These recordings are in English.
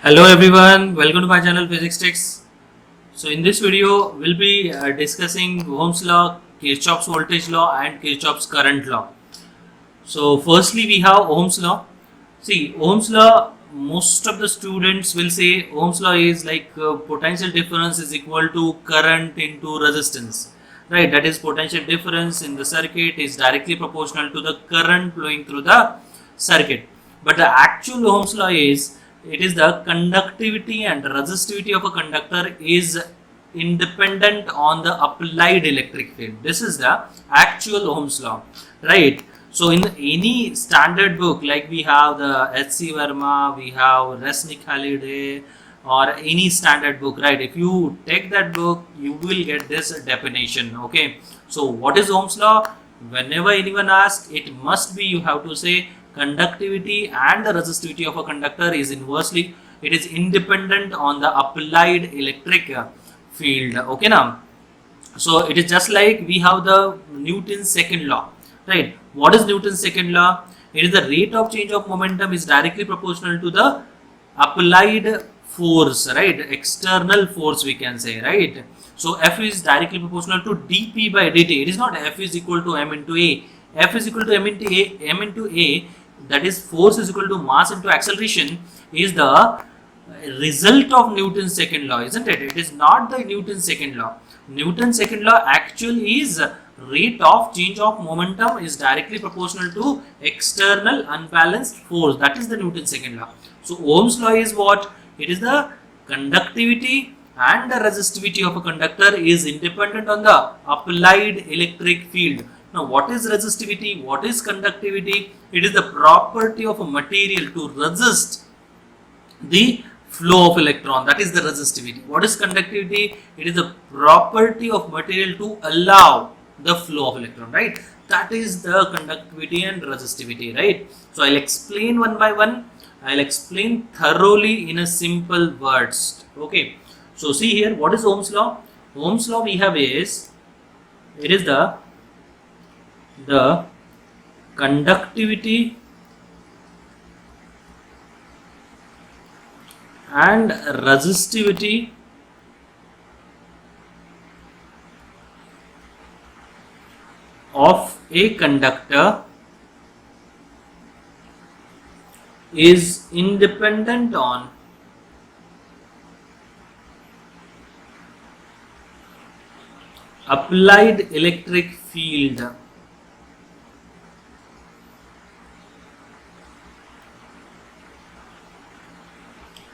Hello everyone, welcome to my channel Physics Tricks. So in this video we'll be discussing Ohm's law, Kirchhoff's voltage law and Kirchhoff's current law. So firstly we have Ohm's law. See, Ohm's law, most of the students will say Ohm's law is like potential difference is equal to current into resistance. Right, that is potential difference in the circuit is directly proportional to the current flowing through the circuit. But the actual Ohm's law is it is the conductivity and resistivity of a conductor is independent on the applied electric field. This is the actual Ohm's law, right? So in any standard book, like we have the H.C. Verma, we have Resnick Halliday, or any standard book, right? If you take that book, you will get this definition. Okay, so what is Ohm's law? Whenever anyone asks, it must be, you have to say conductivity and the resistivity of a conductor is inversely, it is independent on the applied electric field. Okay, now, so it is just like we have the Newton's second law, right? What is Newton's second law? It is the rate of change of momentum is directly proportional to the applied force, right? External force we can say, right? So F is directly proportional to dP by dt. It is not F is equal to m into A. F is equal to m into A, that is force is equal to mass into acceleration, is the result of Newton's second law, isn't it? It is not the Newton's second law. Newton's second law actually is rate of change of momentum is directly proportional to external unbalanced force. That is the Newton's second law. So Ohm's law is what? It is the conductivity and the resistivity of a conductor is independent on the applied electric field. Now what is resistivity? What is conductivity? It is the property of a material to resist the flow of electron. That is the resistivity. What is conductivity? It is the property of material to allow the flow of electron, right? That is the conductivity and resistivity, right? So I'll explain one by one. I'll explain thoroughly in a simple words. Okay. So see here, what is Ohm's law? Ohm's law we have is, it is the conductivity and resistivity of a conductor is independent on applied electric field.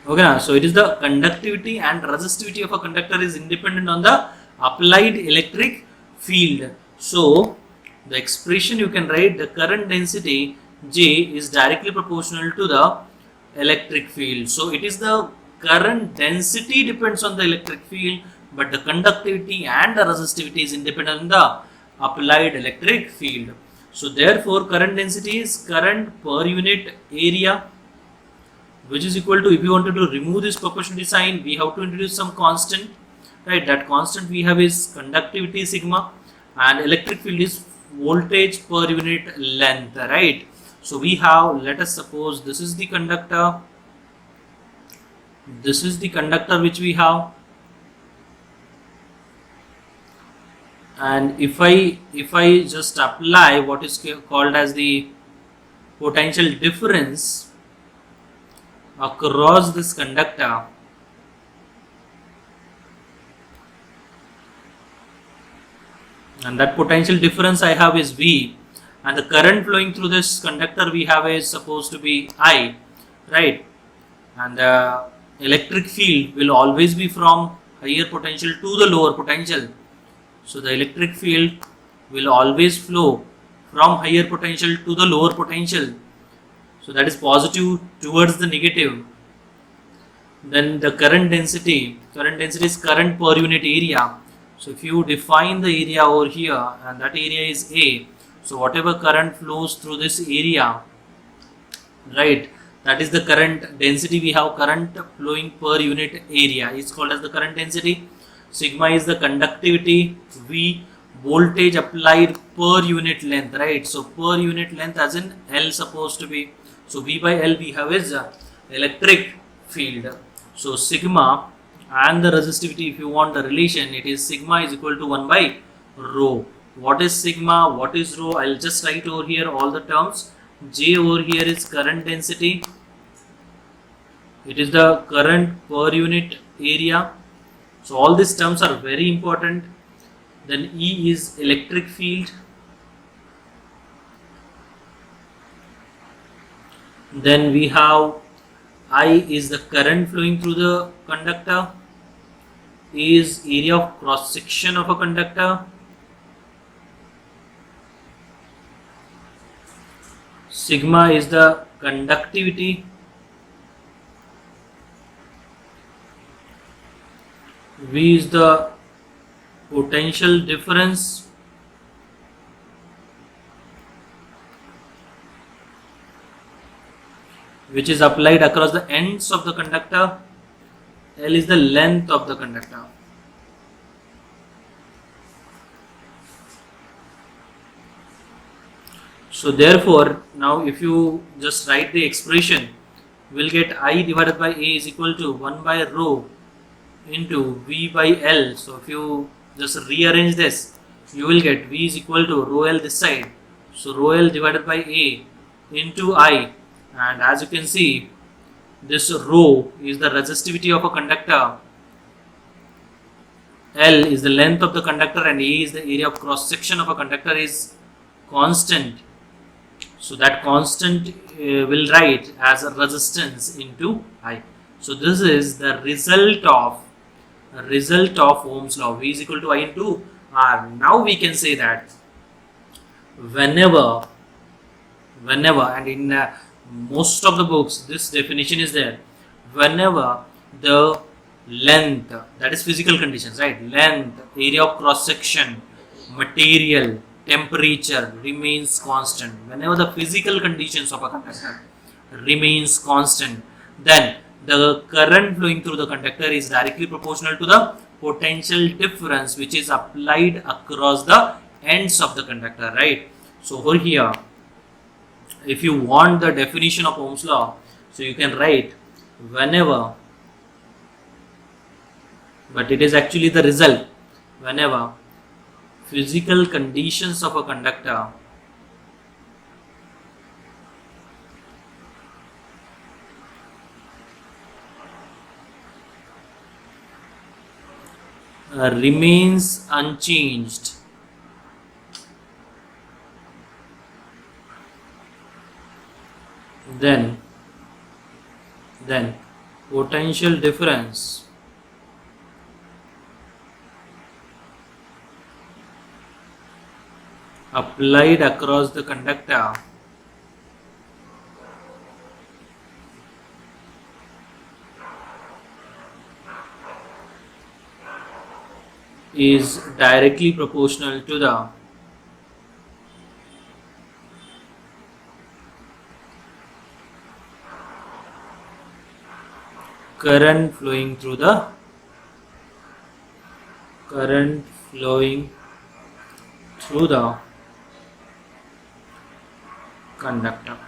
Okay, so it is the conductivity and resistivity of a conductor is independent on the applied electric field. So the expression you can write, the current density J is directly proportional to the electric field. So it is the current density depends on the electric field, but the conductivity and the resistivity is independent on the applied electric field. So therefore current density is current per unit area, which is equal to, if you wanted to remove this proportionality sign, we have to introduce some constant, right? That constant we have is conductivity sigma and electric field is voltage per unit length, right? So we have, let us suppose this is the conductor, this is the conductor which we have, and if I just apply what is called as the potential difference across this conductor, and that potential difference I have is V, and the current flowing through this conductor we have is supposed to be I, right? And the electric field will always be from higher potential to the lower potential. So the electric field will always flow from higher potential to the lower potential. So that is positive towards the negative. Then the current density is current per unit area. So if you define the area over here, and that area is A, so whatever current flows through this area, right, that is the current density we have, current flowing per unit area is called as the current density. Sigma is the conductivity, V voltage applied per unit length, right? So per unit length as in L supposed to be. So V by L we have is electric field. So sigma and the resistivity, if you want the relation, it is sigma is equal to 1 by rho. What is sigma? What is rho? I'll just write over here all the terms. J over here is current density. It is the current per unit area. So all these terms are very important. Then E is electric field. Then we have I is the current flowing through the conductor. A is area of cross section of a conductor. Sigma is the conductivity. V is the potential difference. Which is applied across the ends of the conductor. L is the length of the conductor. So therefore, now if you just write the expression, we'll get I divided by A is equal to 1 by rho into V by L. So if you just rearrange this, you will get V is equal to rho L this side. So rho L divided by A into I. And as you can see, this rho is the resistivity of a conductor, L is the length of the conductor, and A is the area of cross section of a conductor is constant. So that constant will write as a resistance into I. So this is the result of Ohm's law. V is equal to I into R. Now we can say that whenever and in most of the books this definition is there, whenever the length, that is physical conditions, right? Length, area of cross section, material, temperature remains constant. Whenever the physical conditions of a conductor remains constant, then the current flowing through the conductor is directly proportional to the potential difference which is applied across the ends of the conductor, right? So over here, if you want the definition of Ohm's law, so you can write whenever, but it is actually the result, whenever physical conditions of a conductor remains unchanged, then potential difference applied across the conductor is directly proportional to the current flowing through the conductor.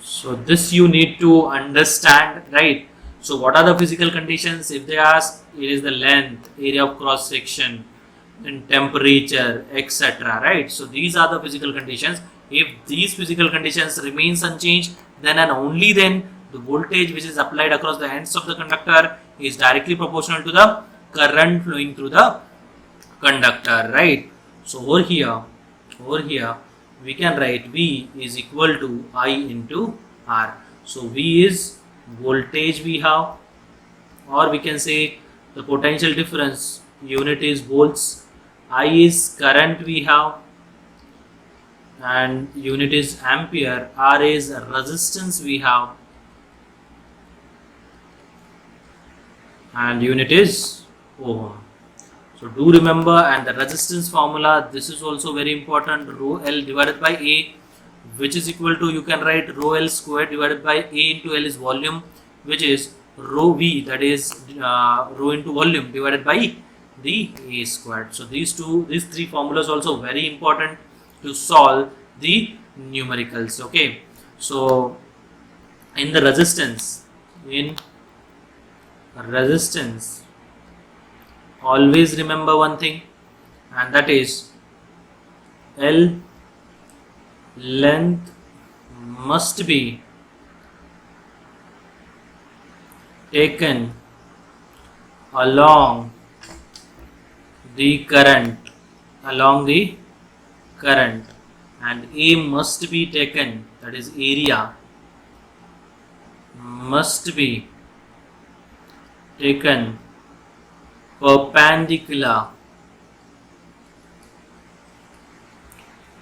So this you need to understand, right? So what are the physical conditions? If they ask, it is the length, area of cross section, and temperature, etc., right? So these are the physical conditions. If these physical conditions remains unchanged, then and only then the voltage which is applied across the ends of the conductor is directly proportional to the current flowing through the conductor, right? So over here we can write V is equal to I into R. So V is voltage we have, or we can say the potential difference, unit is volts. I is current we have, and unit is ampere. R is resistance we have, and unit is ohm. So do remember, and the resistance formula, this is also very important, rho L divided by A, which is equal to, you can write rho L square divided by A into L is volume, which is rho V, that is rho into volume divided by the A squared. So these three formulas also very important to solve the numericals. Okay, so in the resistance, always remember one thing, and that is L length must be taken along the current, and A must be taken, that is area must be taken perpendicular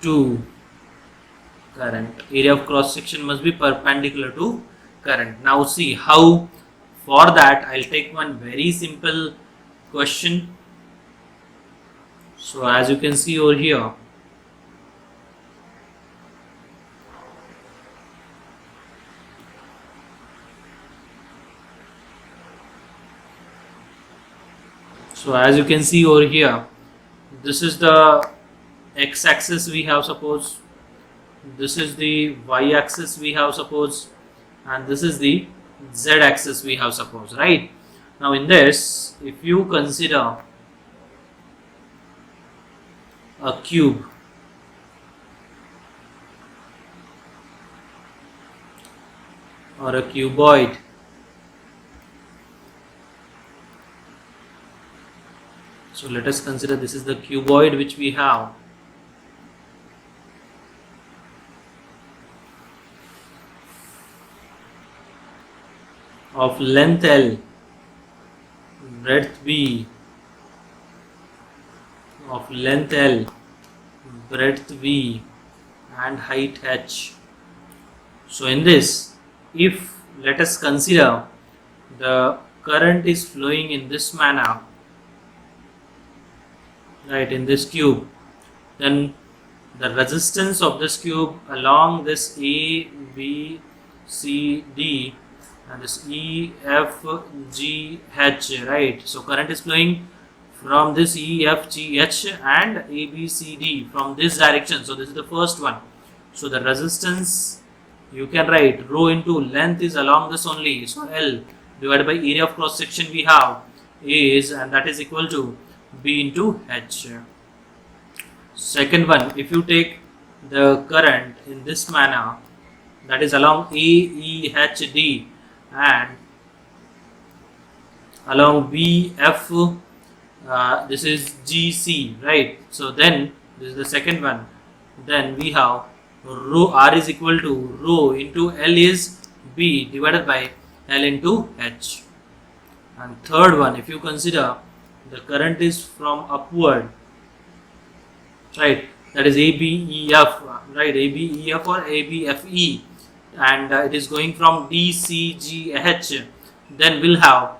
to current. Area of cross section must be perpendicular to current. Now see how. For that, I'll take one very simple question. So as you can see over here, this is the x-axis we have, suppose. This is the y-axis we have, suppose, and this is the z-axis we have, suppose, right? Now in this, if you consider a cube or a cuboid, so let us consider this is the cuboid which we have. Of length L, breadth B, and height h. So in this, if let us consider the current is flowing in this manner, right, in this cube, then the resistance of this cube along this A, B, C, D and this E, F, G, H, right? So current is flowing from this E, F, G, H and A, B, C, D from this direction. So this is the first one. So the resistance you can write rho into length is along this only. So L divided by area of cross section we have is, and that is equal to B into H. Second one, if you take the current in this manner, that is along A, E, H, D and along B, F, this is G, C, right? So then this is the second one. Then we have rho R is equal to rho into L is B divided by L into H. And third one, if you consider the current is from upward, right? That is A, B, E, F, right? A, B, E, F or A, B, F, E, and it is going from D, C, G, H. Then we'll have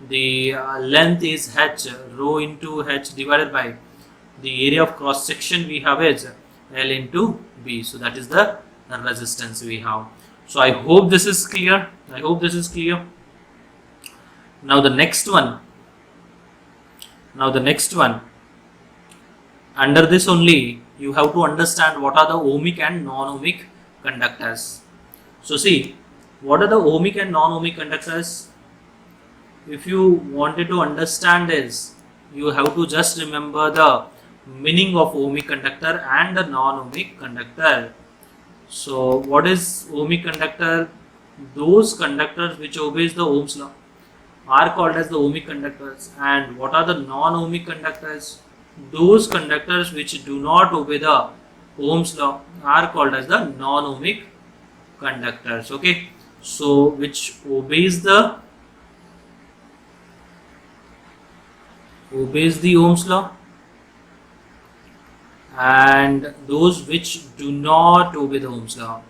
the length is H, rho into H divided by the area of cross section we have is L into B. So that is the resistance we have. So I hope this is clear. Now the next one. Under this only you have to understand what are the ohmic and non-ohmic conductors. So see, what are the ohmic and non-ohmic conductors? If you wanted to understand this, you have to just remember the meaning of ohmic conductor and the non-ohmic conductor. So what is ohmic conductor? Those conductors which obeys the Ohm's law are called as the ohmic conductors. And what are the non-ohmic conductors? Those conductors which do not obey the Ohm's law are called as the non-ohmic conductors. Okay, so which obeys the Ohm's law, and those which do not obey the Ohm's law,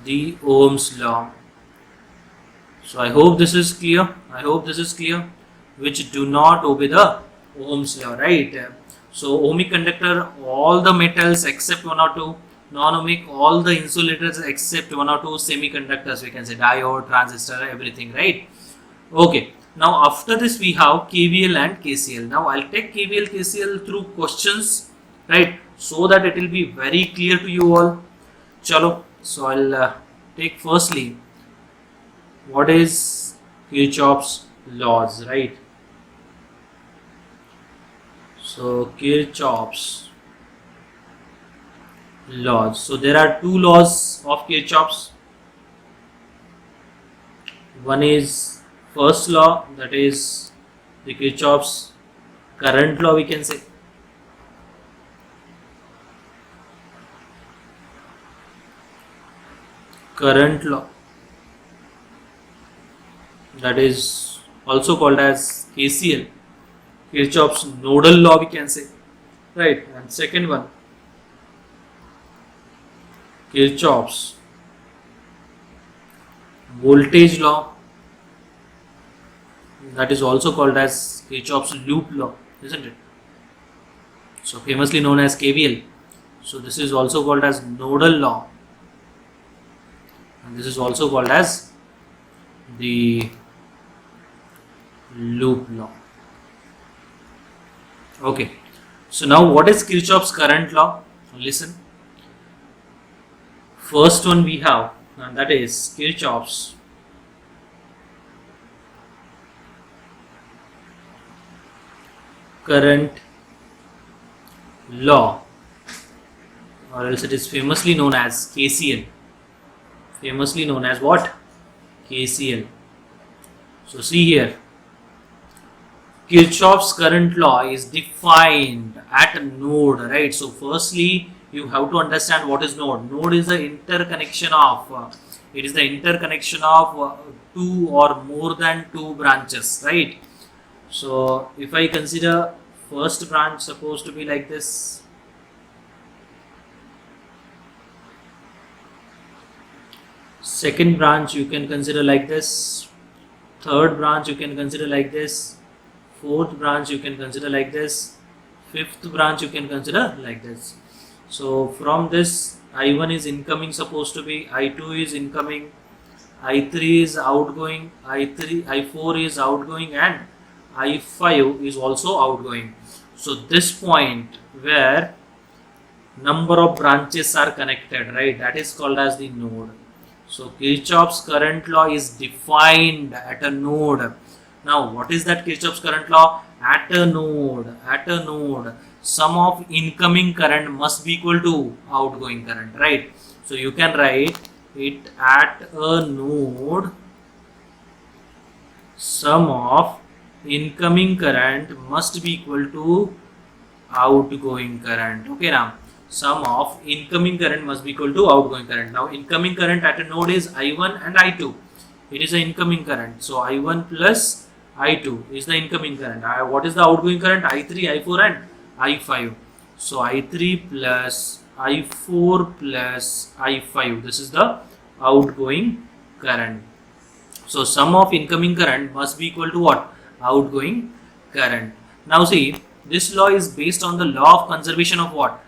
the Ohm's law. So I hope this is clear. Which do not obey the Ohm's law, right? So ohmic conductor, all the metals except one or two. Non-ohmic, all the insulators except one or two semiconductors, we can say diode, transistor, everything, right? Okay, now after this we have KVL and KCL. Now I'll take KVL, KCL through questions, right? so that it will be very clear to you all. Chalo, so I'll take firstly what is Kirchhoff's laws, right? So Kirchhoff's laws. So there are two laws of Kirchhoff's. One is first law, that is the Kirchhoff's current law, we can say. Current law, that is also called as KCL, Kirchhoff's nodal law, we can say, right? And second one, Kirchhoff's voltage law, that is also called as Kirchhoff's loop law, isn't it? So famously known as KVL. So this is also called as nodal law, and this is also called as the loop law. Okay, so now what is Kirchhoff's current law? Listen. First one we have, and that is Kirchhoff's current law, or else it is famously known as KCL. Famously known as what? KCL. So see here, Kirchhoff's current law is defined at a node, right? So firstly, you have to understand what is node. Node is the interconnection of, it is the interconnection of two or more than two branches, right? So if I consider first branch supposed to be like this, second branch you can consider like this, third branch you can consider like this, fourth branch you can consider like this, fifth branch you can consider like this. So from this, I1 is incoming supposed to be, I2 is incoming, I3 is outgoing, I4 is outgoing, and I5 is also outgoing. So this point where number of branches are connected, right, that is called as the node. So Kirchhoff's current law is defined at a node. Now what is that Kirchhoff's current law? At a node, sum of incoming current must be equal to outgoing current, right? So you can write it at a node, sum of incoming current must be equal to outgoing current. Okay, now sum of incoming current must be equal to outgoing current. Now incoming current at a node is I1 and I2. It is an incoming current. So I1 plus I2 is the incoming current. What is the outgoing current? I3, I4 and I5. So I3 plus I4 plus I5. This is the outgoing current. So sum of incoming current must be equal to what? Outgoing current. Now see, this law is based on the law of conservation of what?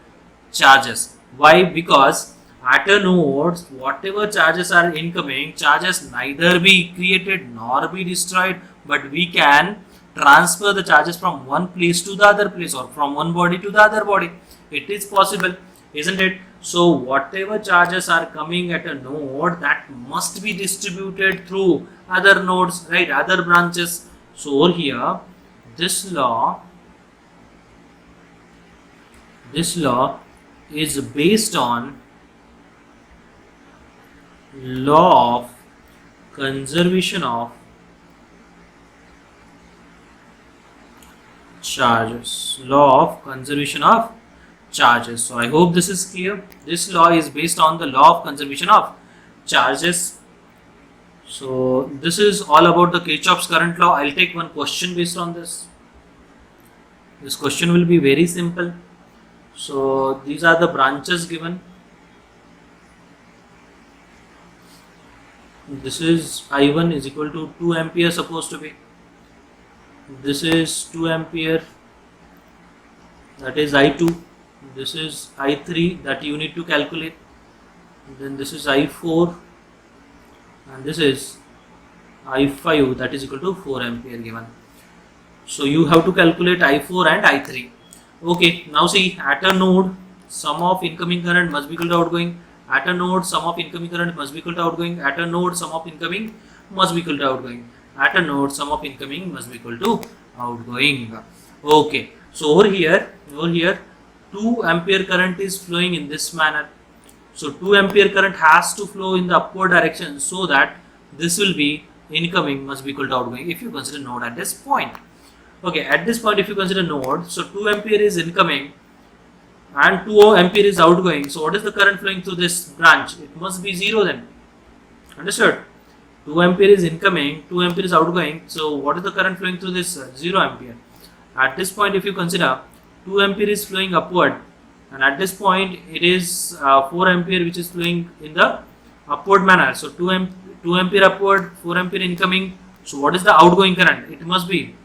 Charges. Why? Because at a node, whatever charges are incoming, charges neither be created nor be destroyed, but we can transfer the charges from one place to the other place or from one body to the other body. It is possible, isn't it? So whatever charges are coming at a node, that must be distributed through other nodes, right? Other branches. So over here, this law is based on law of conservation of charges. Law of conservation of charges. So I hope this is clear. This law is based on the law of conservation of charges. So this is all about the Kirchhoff's current law. I'll take one question based on this. This question will be very simple. So these are the branches given. This is I1 is equal to 2 ampere supposed to be. This is 2 ampere, that is I2. This is I3 that you need to calculate. Then this is I4 and this is I5 that is equal to 4 ampere given. So you have to calculate I4 and I3. Okay, now see, at a node sum of incoming current must be equal to outgoing. At a node, sum of incoming current must be equal to outgoing. At a node, sum of incoming must be equal to outgoing. At a node, sum of incoming must be equal to outgoing. Okay, so over here 2 ampere current is flowing in this manner. So 2 ampere current has to flow in the upward direction, so that this will be incoming must be equal to outgoing if you consider node at this point. Okay, at this point if you consider node, so 2 ampere is incoming and 2 ampere is outgoing. So what is the current flowing through this branch? It must be 0 then. Understood? 2 ampere is incoming, 2 ampere is outgoing. So what is the current flowing through this? 0 ampere. At this point if you consider 2 ampere is flowing upward, and at this point it is 4 ampere which is flowing in the upward manner. So 2 ampere upward, 4 ampere incoming. So what is the outgoing current? It must be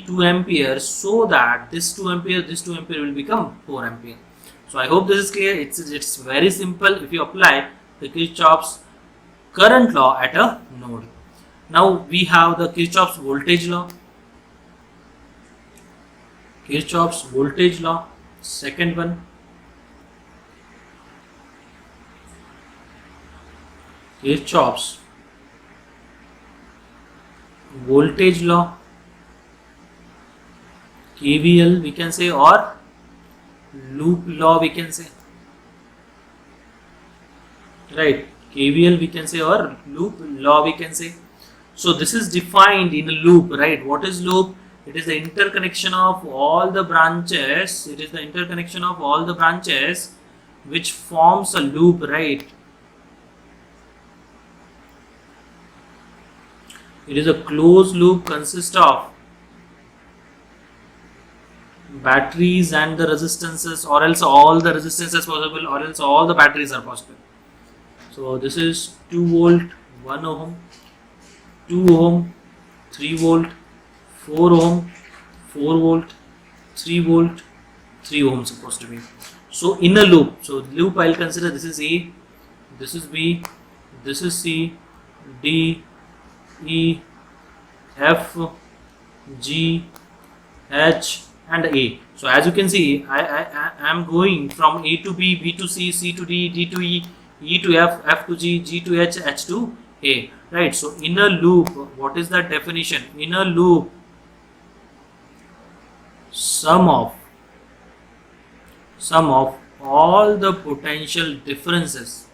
2 ampere, so that this 2 ampere will become 4 ampere. So I hope this is clear. It's very simple if you apply the Kirchhoff's current law at a node. Now we have the Kirchhoff's voltage law. Kirchhoff's voltage law, second one. Kirchhoff's voltage law, KVL we can say, or loop law we can say, right? KVL we can say, or loop law we can say. So this is defined in a loop, right? What is loop? It is the interconnection of all the branches. It is the interconnection of all the branches which forms a loop, right? It is a closed loop, consists of batteries and the resistances, or else all the resistances possible, or else all the batteries are possible. So this is 2 volt, 1 ohm, 2 ohm, 3 volt, 4 ohm, 4 volt, 3 volt, 3 ohm supposed to be. So in a loop, so loop I'll consider this is A, this is B, this is C, D, E, F, G, H and A. So as you can see, I am going from A to B, B to C, C to D, D to E, E to F, F to G, G to H, H to A. Right. So in a loop, what is that definition? In a loop, sum of all the potential differences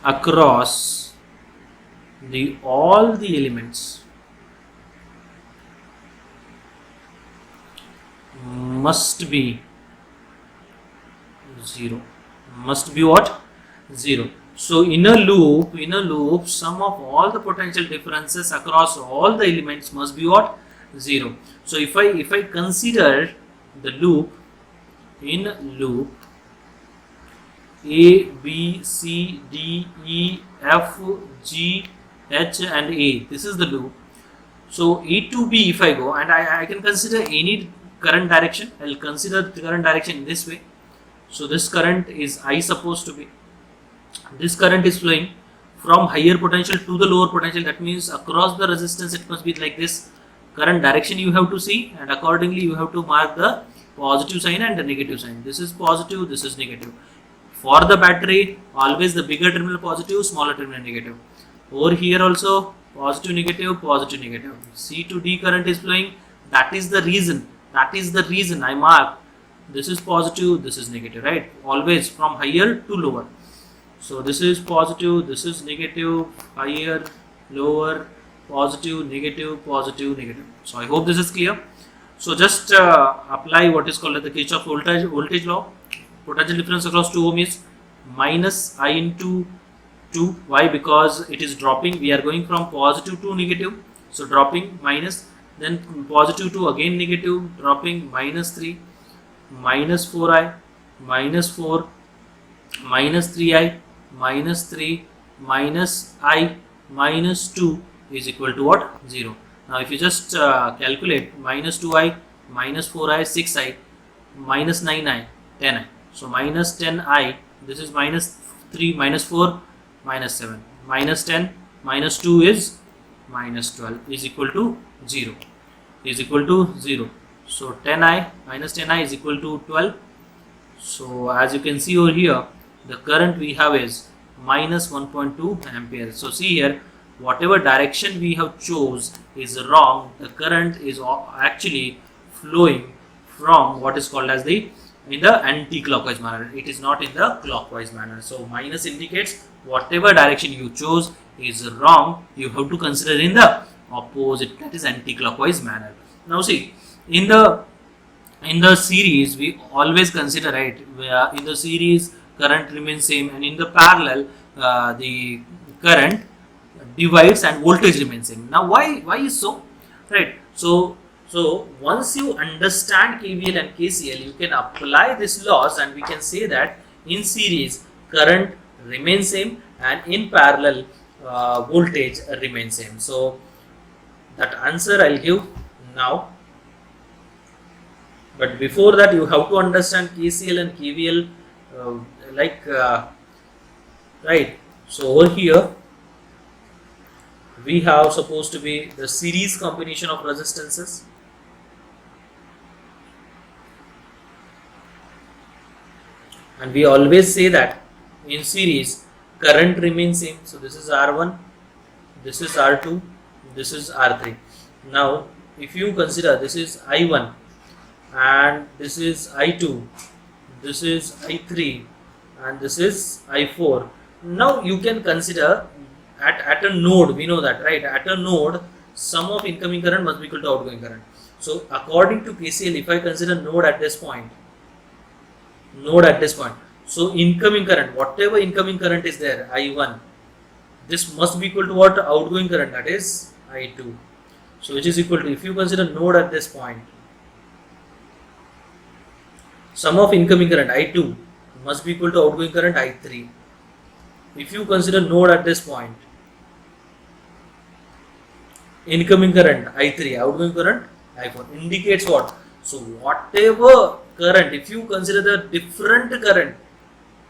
across all the elements must be 0. Must be what? 0. So in a loop, sum of all the potential differences across all the elements must be what? 0. So if I consider the loop, in loop A, B, C, D, E, F, G, H and A, this is the loop. So A to B, if I go and I can consider any current direction, I'll consider the current direction in this way. So this current is I supposed to be. This current is flowing from higher potential to the lower potential. That means across the resistance it must be like this. Current direction you have to see, and accordingly you have to mark the positive sign and the negative sign. This is positive, this is negative. For the battery, always the bigger terminal positive, smaller terminal negative. Over here also positive, negative, positive, negative. C to D current is flowing. That is the reason I mark this is positive, this is negative, right? Always from higher to lower. So this is positive, this is negative, higher, lower, positive, negative, positive, negative. So I hope this is clear. So just apply what is called as the Kirchhoff's voltage law. Potential difference across 2 ohm is minus I into 2. Why? Because it is dropping. We are going from positive to negative. So dropping minus, then positive to again negative, dropping minus 3, minus 4I, minus 4, minus 3I, minus 3, minus I, minus 2 is equal to what? 0. Now if you just calculate minus 2I, minus 4I, 6I, minus 9I, 10I. So minus 10I, this is minus 3, minus 4, minus 7, minus 10, minus 2 is minus 12 is equal to 0, is equal to 0. So 10i minus 10i is equal to 12. So as you can see over here, the current we have is minus 1.2 ampere. So see here, whatever direction we have chose is wrong. The current is actually flowing from what is called as the in the anti-clockwise manner. It is not in the clockwise manner. So minus indicates whatever direction you chose is wrong. You have to consider in the opposite, that is anti-clockwise manner. Now see, in the series we always consider, right, where in the series current remains same, and in the parallel the current divides and voltage remains same. Now why is so, right? So once you understand KVL and KCL, you can apply this laws, and we can say that in series current remains same, and in parallel voltage remains same. So that answer I'll give now. But before that, you have to understand KCL and KVL, right. So over here we have supposed to be the series combination of resistances. And we always say that in series current remains same. So this is R1, this is R2, this is R3. Now if you consider this is I1 and this is I2, this is I3 and this is I4. Now you can consider at a node, we know that, right? At a node, sum of incoming current must be equal to outgoing current. So according to KCL, if I consider node at this point, so incoming current, whatever incoming current is there, I1, this must be equal to what? Outgoing current, that is I2. So which is equal to, if you consider node at this point, sum of incoming current I2 must be equal to outgoing current I3. If you consider node at this point, incoming current I3, outgoing current I4, indicates what? So whatever current, if you consider the different current,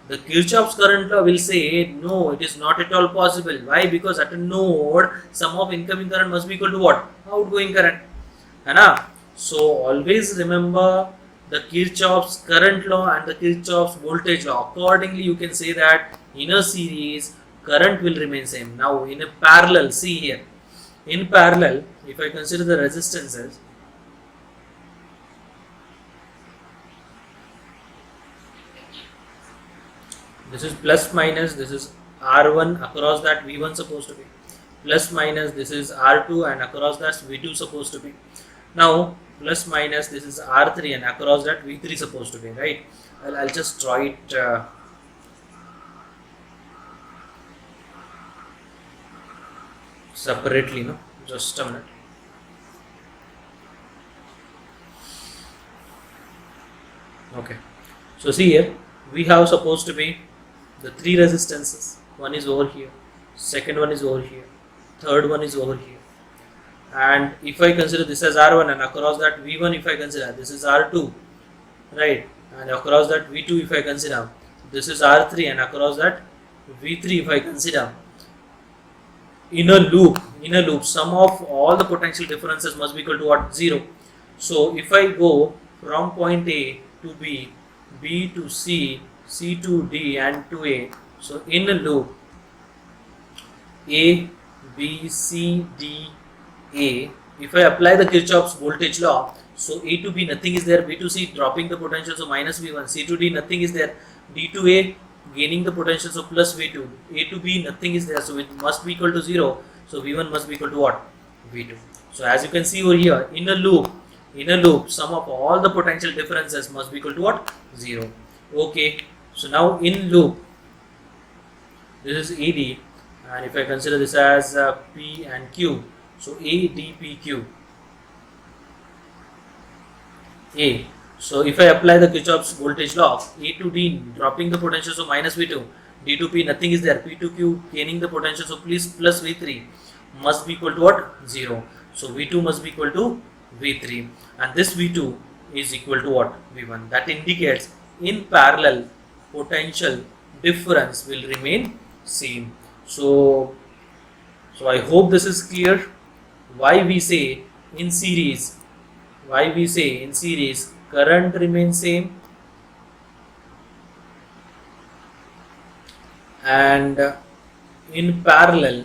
the Kirchhoff's current law will say no, it is not at all possible. Why? Because at a node, sum of incoming current must be equal to what? Outgoing current. So always remember the Kirchhoff's current law and the Kirchhoff's voltage law. Accordingly, you can say that in a series current will remain same. Now in a parallel, see here, in parallel, if I consider the resistances, this is plus minus, this is R1, across that V1 supposed to be, plus minus, this is R2 and across that V2 supposed to be. Now plus minus, this is R3 and across that V3 supposed to be, right? I'll just draw it separately, no? Just a minute. Okay, so see here, we have supposed to be the three resistances. One is over here, second one is over here, third one is over here. And if I consider this as R1 and across that V1, if I consider this is R2, right, and across that V2 if I consider this is R3 and across that V3 if I consider, in a loop, sum of all the potential differences must be equal to what? 0. So if I go from point A to B, B to C, C to D and to A, so in a loop A, B, C, D, A, if I apply the Kirchhoff's voltage law, so A to B nothing is there, B to C dropping the potential, so minus V1, C to D nothing is there, D to A gaining the potential, so plus V2, A to B nothing is there, so it must be equal to 0, so V1 must be equal to what? V2. So as you can see over here, in a loop, sum of all the potential differences must be equal to what? 0. Okay, so now in loop, this is AD, and if I consider this as P and Q, so A, D, P, Q, A. So if I apply the Kirchhoff's voltage law, A to D dropping the potential, so minus V2, D to P nothing is there, P to Q gaining the potential, so please plus V3 must be equal to what? 0. So V2 must be equal to V3, and this V2 is equal to what? V1. That indicates in parallel potential difference will remain same. So So I hope this is clear. Why we say in series, current remains same and in parallel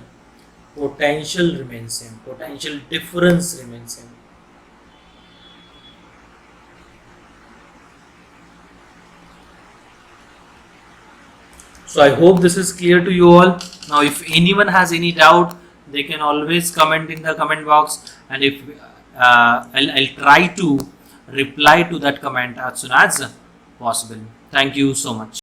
potential remains same, potential difference remains same. So I hope this is clear to you all. Now if anyone has any doubt, they can always comment in the comment box, and if I'll try to reply to that comment as soon as possible. Thank you so much.